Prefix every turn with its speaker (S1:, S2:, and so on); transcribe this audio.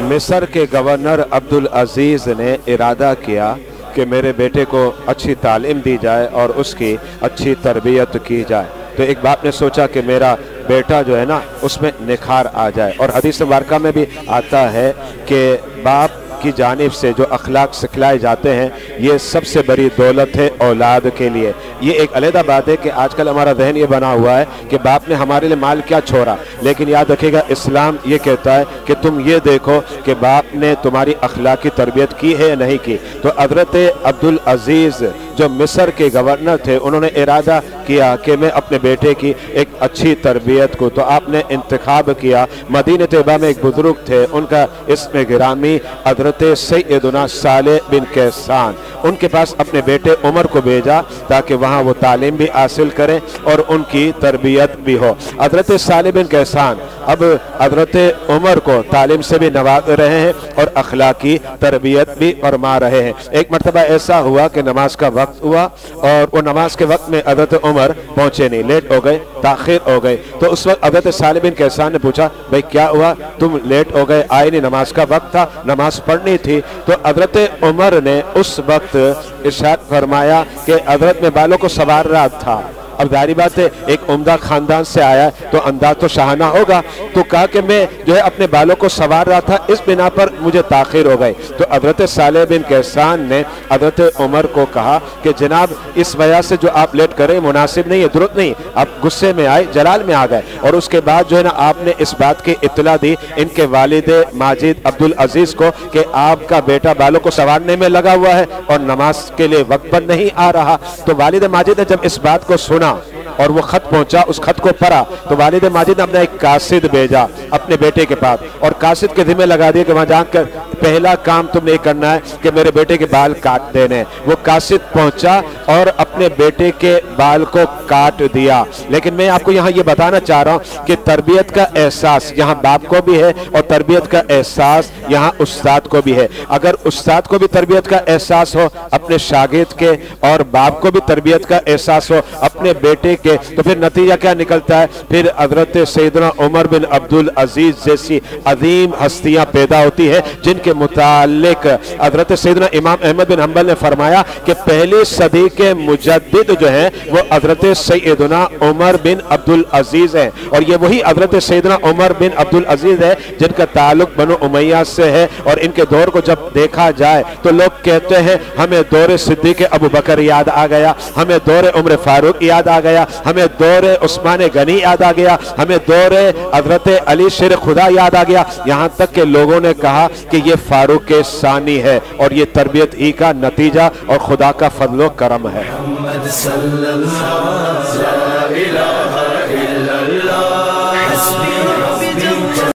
S1: मिस्र के गवर्नर अब्दुल अजीज ने इरादा किया कि मेरे बेटे को अच्छी तालीम दी जाए और उसकी अच्छी तरबियत की जाए। तो एक बाप ने सोचा कि मेरा बेटा जो है ना उसमें निखार आ जाए। और हदीस मुबारका में भी आता है कि बाप की जानिब से जो अखलाक सिखलाए जाते हैं ये सबसे बड़ी दौलत है औलाद के लिए। ये एक अलग बात है कि आजकल हमारा जहन ये बना हुआ है कि बाप ने हमारे लिए माल क्या छोड़ा, लेकिन याद रखिएगा इस्लाम ये कहता है कि तुम ये देखो कि बाप ने तुम्हारी अखलाकी तरबियत की है या नहीं की। तो हज़रत अब्दुल अजीज़ जो मिस्र के गवर्नर थे उन्होंने इरादा किया कि मैं अपने बेटे की एक अच्छी तरबियत को, तो आपने इंतखाब किया। मदीना तैयबा में एक बुजुर्ग थे, उनका इसमें गिरामी हज़रत सैयदना सालेह बिन कैसान, उनके पास अपने बेटे उमर को भेजा ताकि वहाँ वो तालीम भी हासिल करें और उनकी तरबियत भी हो। हज़रत सालेह बिन कैसान अब हज़रत उमर को तालीम से भी नवाज रहे हैं और अखलाकी तरबियत भी फरमा रहे हैं। एक मरतबा ऐसा हुआ कि नमाज का वक्त हुआ और वो नमाज के वक्त में हज़रत उमर पहुंचे नहीं, लेट हो गए, ताखिर हो गए। तो उस वक्त हज़रत सालेह बिन कैसान ने पूछा, भाई क्या हुआ, तुम लेट हो गए, आए नहीं, नमाज का वक्त था, नमाज पढ़नी थी। तो हज़रत उमर ने उस वक्त इरशाद फरमाया कि हज़रत में बालों को संवार रहा था। अब जारी बात है एक उम्दा खानदान से आया तो अंदाज तो शाहाना होगा, तो कहा कि मैं जो है अपने बालों को संवार रहा था, इस बिना पर मुझे ताखिर हो गई। तो हज़रत सालेह बिन कैसान ने हज़रत उमर को कहा कि जनाब इस वजह से जो आप लेट करें मुनासिब नहीं है, दुरुस्त नहीं। आप गुस्से में आए, जलाल में आ गए और उसके बाद जो है ना आपने इस बात की इत्तला दी इनके वालिद माजिद अब्दुल अजीज को कि आपका बेटा बालों को संवारने में लगा हुआ है और नमाज के लिए वक्त पर नहीं आ रहा। तो वालिद माजिद ने जब इस बात को सुना और वो खत पहुंचा, उस खत को पढ़ा, तो वालिद माजिद ने अपना एक कासिद भेजा अपने बेटे के पास और कासिद के जिम्मे लगा दिया कि वहां जाकर पहला काम तुमने करना है कि मेरे बेटे के बाल काट देने। वो कासिद पहुंचा और अपने बेटे के बाल को काट दिया। लेकिन मैं आपको यहाँ ये बताना चाह रहा हूँ कि तरबियत का एहसास यहाँ बाप को भी है और तरबियत का एहसास यहाँ उस्ताद को भी है। अगर उस्ताद को भी तरबियत का एहसास हो अपने शागिर्द के और बाप को भी तरबियत का एहसास हो अपने बेटे के, तो फिर नतीजा क्या निकलता है, फिर हज़रत सैयदना उमर बिन अब्दुल अजीज जैसी अजीम हस्तियां पैदा होती है जिनके मुतालिक हज़रत सैयदना इमाम अहमद बिन हंबल ने फरमाया कि पहली सदी के मुजद्दिद जो हैं वो हज़रत सैयदना उमर बिन अब्दुल अजीज हैं। और ये वही हज़रत सैयदना उमर बिन अब्दुल अजीज है जिनका ताल्लुक बनु उमैया से है। और इनके दौर को जब देखा जाए तो लोग कहते हैं हमें दौर सिद्दीक़ अबू बकर याद आ गया, हमें दौर उमर फारूक याद आ गया, हमें दौर उस्मान गनी याद आ गया, हमें दौर हज़रत अली शेर खुदा याद आ गया। यहाँ तक के लोगों ने कहा कि ये फारूक के सानी है और ये तरबियत ही का नतीजा और खुदा का फजलो करम है।